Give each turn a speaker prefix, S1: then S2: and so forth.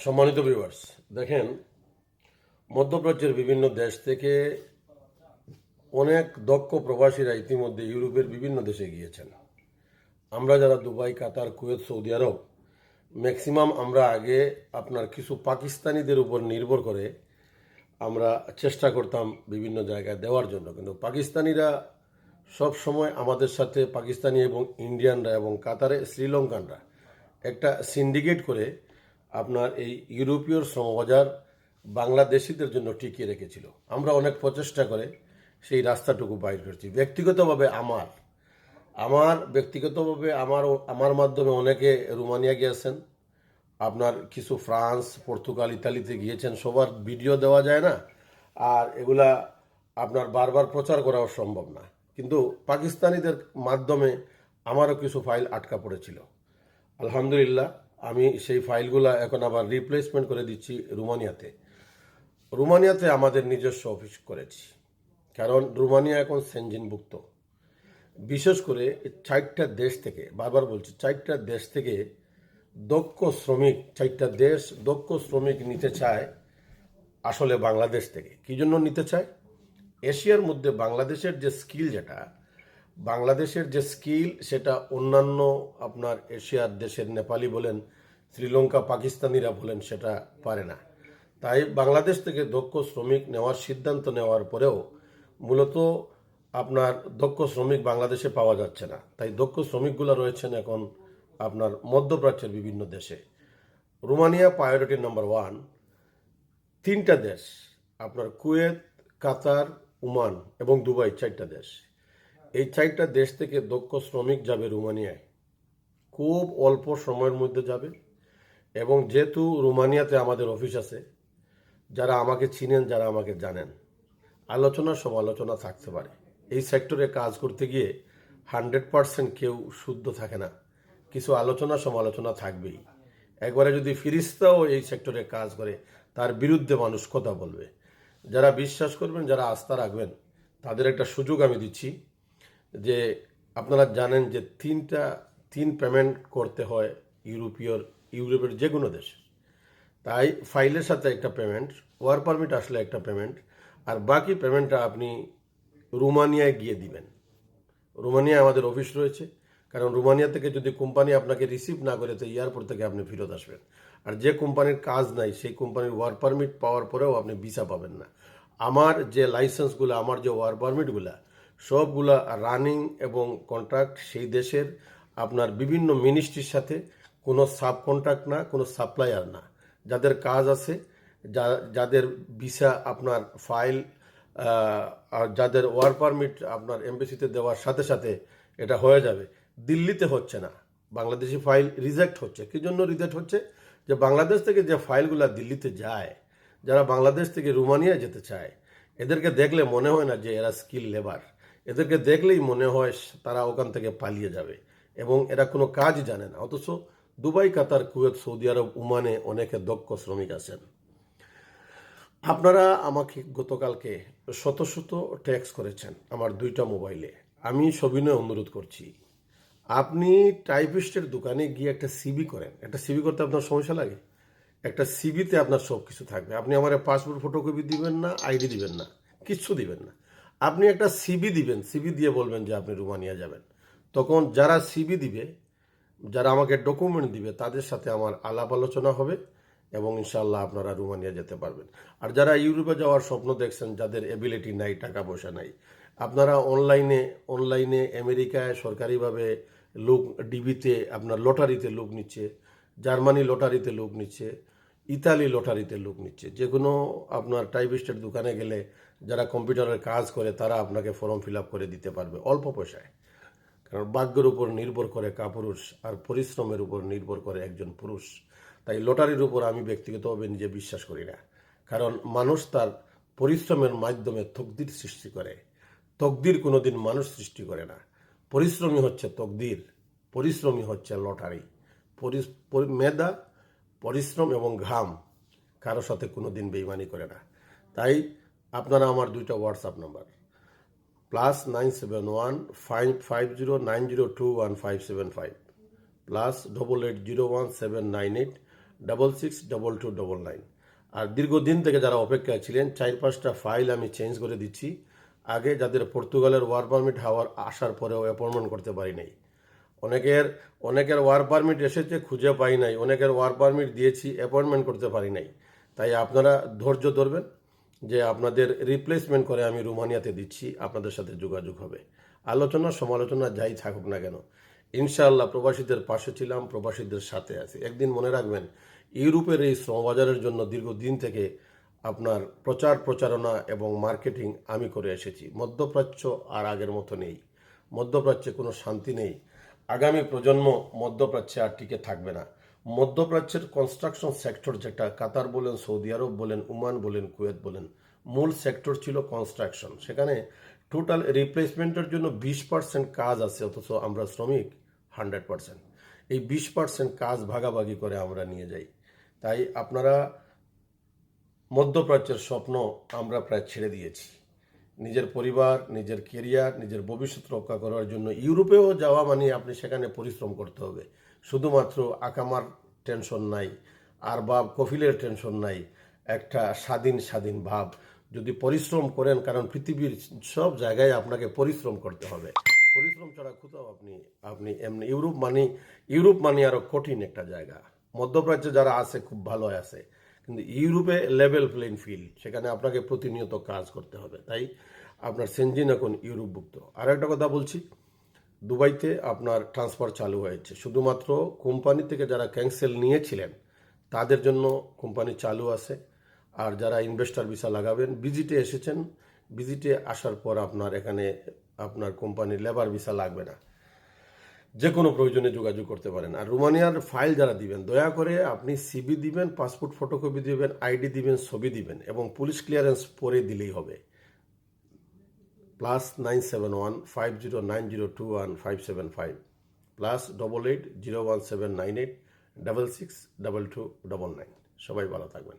S1: সম্মানিত ভিউয়ার্স, দেখেন, মধ্যপ্রাচ্যের বিভিন্ন দেশ থেকে অনেক দক্ষ প্রবাসীরা ইতিমধ্যে ইউরোপের বিভিন্ন দেশে গিয়েছেন। আমরা যারা দুবাই, কাতার, কুয়েত, সৌদি আরব, ম্যাক্সিমাম আমরা আগে আপনার কিছু পাকিস্তানিদের উপর নির্ভর করে আমরা চেষ্টা করতাম বিভিন্ন জায়গায় দেওয়ার জন্য, কিন্তু পাকিস্তানিরা সব সময় আমাদের সাথে, পাকিস্তানি এবং ইন্ডিয়ানরা এবং কাতারে শ্রীলঙ্কানরা একটা সিন্ডিকেট করে আপনার এই ইউরোপীয় শ্রমবাজার বাংলাদেশিদের জন্য টিকিয়ে রেখেছিল। আমরা অনেক প্রচেষ্টা করে সেই রাস্তাটুকু বাইর করছি। ব্যক্তিগতভাবে আমার মাধ্যমে অনেকে রোমানিয়া গিয়েছেন, আপনার কিছু ফ্রান্স, পর্তুগাল, ইতালিতে গিয়েছেন। সবার ভিডিও দেওয়া যায় না, আর এগুলা আপনার বারবার প্রচার করাও সম্ভব না। কিন্তু পাকিস্তানিদের মাধ্যমে আমারও কিছু ফাইল আটকা পড়েছিল। আলহামদুলিল্লাহ, আমি সেই ফাইলগুলা এখন আবার রিপ্লেসমেন্ট করে দিচ্ছি রোমানিয়াতে আমাদের নিজস্ব অফিস করেছি, কারণ রোমানিয়া এখন সেনজিনভুক্ত। বিশেষ করে 4টা দেশ থেকে, বারবার বলছি, 4টা দেশ থেকে দক্ষ শ্রমিক, 4টা দেশ দক্ষ শ্রমিক নিতে চায় আসলে বাংলাদেশ থেকে। কি জন্য নিতে চায়? এশিয়ার মধ্যে বাংলাদেশের যে স্কিল সেটা অন্যান্য আপনার এশিয়ার দেশের নেপালি বলেন, শ্রীলঙ্কা, পাকিস্তানিরা বলেন, সেটা পারে না। তাই বাংলাদেশ থেকে দক্ষ শ্রমিক নেওয়ার সিদ্ধান্ত নেওয়ার পরেও মূলত আপনার দক্ষ শ্রমিক বাংলাদেশে পাওয়া যাচ্ছে না। তাই দক্ষ শ্রমিকগুলো রয়েছেন এখন আপনার মধ্যপ্রাচ্যের বিভিন্ন দেশে। Romania priority number 1। 3টা দেশ, আপনার কুয়েত, কাতার, ওমান এবং দুবাই, 4টা দেশ। এই 4টা দেশ থেকে দক্ষ শ্রমিক যাবে রোমানিয়ায়, খুব অল্প সময়ের মধ্যে যাবে। এবং যেহেতু রোমানিয়াতে আমাদের অফিস আছে, যারা আমাকে চিনেন, যারা আমাকে জানেন, আলোচনা সমালোচনা থাকতে পারে। এই সেক্টরে কাজ করতে গিয়ে 100% কেউ শুদ্ধ থাকে না, কিছু আলোচনা সমালোচনা থাকবেই। একবারে যদি ফিরিস্তাও এই সেক্টরে কাজ করে, তার বিরুদ্ধে মানুষ কথা বলবে। যারা বিশ্বাস করবেন, যারা আস্থা রাখবেন, তাদের একটা সুযোগ আমি দিচ্ছি যে আপনারা জানেন যে তিন পেমেন্ট করতে হয় ইউরোপের যে কোনো দেশে। তাই ফাইলের সাথে একটা পেমেন্ট, ওয়ার পারমিট আসলে একটা পেমেন্ট, আর বাকি পেমেন্টটা আপনি রোমানিয়ায় গিয়ে দিবেন। রোমানিয়ায় আমাদের অফিস রয়েছে, কারণ রোমানিয়া থেকে যদি কোম্পানি আপনাকে রিসিভ না করে, তো এয়ারপোর্ট থেকে আপনি ফেরত আসবেন। আর যে কোম্পানির কাজ নাই, সেই কোম্পানির ওয়ার পারমিট পাওয়ার পরেও আপনি ভিসা পাবেন না। আমার যে লাইসেন্সগুলো, আমার যে ওয়ার পারমিটগুলা, সবগুলা রানিং এবং কন্ট্রাক্ট সেই দেশের আপনার বিভিন্ন মিনিস্ট্রির সাথে, কোনো সাব কন্ট্রাক্ট না, কোনো সাপ্লায়ার না। যাদের কাজ আছে, যাদের ভিসা আপনার ফাইল আর যাদের ওয়ার পারমিট আপনার এমবেসিতে দেওয়ার সাথে সাথে এটা হয়ে যাবে। দিল্লিতে হচ্ছে না, বাংলাদেশি ফাইল রিজেক্ট হচ্ছে। কি জন্য রিজেক্ট হচ্ছে? যে বাংলাদেশ থেকে যে ফাইলগুলো দিল্লিতে যায়, যারা বাংলাদেশ থেকে রোমানিয়া যেতে চায়, এদেরকে দেখলে মনে হয় না যে এরা স্কিল লেবার। এদেরকে দেখলেই মনে হয় তারা ওখান থেকে পালিয়ে যাবে, এবং এরা কোনো কাজই জানে না। অথচ দুবাই, কাতার, কুয়েত, সৌদি আরব, ওমানে অনেকে দক্ষ শ্রমিক আছেন। আপনারা আমাকে গতকালকে শত শত ট্যাক্স করেছেন আমার 2টা মোবাইলে। আমি সবিনয় অনুরোধ করছি, আপনি টাইপিস্টের দোকানে গিয়ে একটা সিবি করেন। একটা সিবি করতে আপনার সমস্যা লাগে? একটা সিবিতে আপনার সব কিছু থাকবে। আপনি আমার পাসপোর্ট ফটোকপি দিবেন না, আইডি দিবেন না, কিচ্ছু দিবেন না। আপনি একটা সিবি দিবেন, সিবি দিয়ে বলবেন যে আপনি রোমানিয়া যাবেন। তখন যারা সিবি দিবে, যারা আমাকে ডকুমেন্ট দিবে, তাদের সাথে আমার আলাপ আলোচনা হবে, এবং ইনশাল্লাহ আপনারা রোমানিয়া যেতে পারবেন। আর যারা ইউরোপে যাওয়ার স্বপ্ন দেখছেন, যাদের এবিলিটি নাই, টাকা পয়সা নাই, আপনারা অনলাইনে আমেরিকায় সরকারিভাবে লোক, ডিবিতে আপনার লটারিতে লোক নিচ্ছে, জার্মানি লটারিতে লোক নিচ্ছে, ইতালি লটারিতে লোক নিচ্ছে। যে কোনো আপনার টাইপিস্টের দোকানে গেলে যারা কম্পিউটারের কাজ করে, তারা আপনাকে ফর্ম ফিল আপ করে দিতে পারবে অল্প পয়সায়। কারণ ভাগ্যের উপর নির্ভর করে কাপুরুষ, আর পরিশ্রমের উপর নির্ভর করে একজন পুরুষ। তাই লটারির উপর আমি ব্যক্তিগতভাবে নিজে বিশ্বাস করি না, কারণ মানুষ তার পরিশ্রমের মাধ্যমে তকদির সৃষ্টি করে। তকদির কোনোদিন মানুষ সৃষ্টি করে না। পরিশ্রমী হচ্ছে তকদির, পরিশ্রমী হচ্ছে লটারি। মেধা, পরিশ্রম এবং ঘাম কারো সাথে কোনোদিন বেইমানি করে না। তাই আপনারা আমার 2টা হোয়াটসঅ্যাপ নাম্বার, +971 5509021 575, +8801 798 662299। আর দীর্ঘদিন থেকে যারা অপেক্ষায় ছিলেন 4-5টা ফাইল আমি চেঞ্জ করে দিচ্ছি। আগে যাদের পর্তুগালের ওয়ার্ক পারমিট আসার পরেও অ্যাপয়েন্টমেন্ট করতে পারি নাই, অনেকের ওয়ার্ক পারমিট এসেছে খুঁজে পাই নাই, অনেকের ওয়ার্ক পারমিট দিয়েছি অ্যাপয়েন্টমেন্ট করতে পারি নাই। তাই আপনারা ধৈর্য ধরবেন, যে আপনাদের রিপ্লেসমেন্ট করে আমি রোমানিয়াতে দিচ্ছি, আপনাদের সাথে যোগাযোগ হবে। আলোচনা সমালোচনা যাই থাকুক না কেন, ইনশাআল্লাহ প্রবাসীদের পাশে ছিলাম, প্রবাসীদের সাথে আছি। একদিন মনে রাখবেন, ইউরোপের এই শ্রমবাজারের জন্য দীর্ঘদিন থেকে আপনার প্রচারণা এবং মার্কেটিং আমি করে এসেছি। মধ্যপ্রাচ্য আর আগের মতো নেই, মধ্যপ্রাচ্যে কোনো শান্তি নেই। আগামী প্রজন্ম মধ্যপ্রাচ্যে আর টিকে থাকবে না। মধ্যপ্রাচ্যের কনস্ট্রাকশন সেক্টর, যেটা কাতার বলেন, সৌদি আরব বলেন, ওমান বলেন, কুয়েত বলেন, মূল সেক্টর ছিল কনস্ট্রাকশন। সেখানে টোটাল রিপ্লেসমেন্টের জন্য 20% কাজ আছে, অথচ আমরা শ্রমিক 100%। এই 20% কাজ ভাগাভাগি করে আমরা নিয়ে যাই। তাই আপনারা, মধ্যপ্রাচ্যের স্বপ্ন আমরা প্রায় ছেড়ে দিয়েছি। নিজের পরিবার, নিজের কেরিয়ার, নিজের ভবিষ্যৎ রক্ষা করার জন্য ইউরোপেও যাওয়া মানে আপনি সেখানে পরিশ্রম করতে হবে। শুধুমাত্র আকামার টেনশন নাই, আর বা কফিলের টেনশন নাই, একটা স্বাধীন ভাব। যদি পরিশ্রম করেন, কারণ পৃথিবীর সব জায়গায় আপনাকে পরিশ্রম করতে হবে। পরিশ্রম ছাড়া কোথাও আপনি এমনি ইউরোপ মানে আরো কঠিন একটা জায়গা। মধ্যপ্রাচ্যে যারা আছে খুব ভালো আছে, কিন্তু ইউরোপে লেভেল প্লেইং ফিল্ড, সেখানে আপনাকে প্রতিনিয়ত কাজ করতে হবে। তাই আপনার সেনজিন এখন ইউরোপভুক্ত। আর একটা কথা বলছি, দুবাইতে আপনার ট্রান্সফার চালু হয়েছে। শুধুমাত্র কোম্পানি থেকে যারা ক্যান্সেল নিয়েছিলেন তাদের জন্য কোম্পানি চালু আছে। আর যারা ইনভেস্টর ভিসা লাগাবেন, ভিজিটে এসেছেন, ভিজিটে আসার পর আপনার কোম্পানির লেবার ভিসা লাগবে না। যে কোনো প্রয়োজনে যোগাযোগ করতে পারেন। আর রোমানিয়ার ফাইল যারা দিবেন, দয়া করে আপনি সিবি দিবেন, পাসপোর্ট ফটোকপি দিবেন, আইডি দিবেন, ছবি দিবেন, এবং পুলিশ ক্লিয়ারেন্স পরে দিলেই হবে। +97150902155 +88017986622299। সবাই ভালো থাকবেন।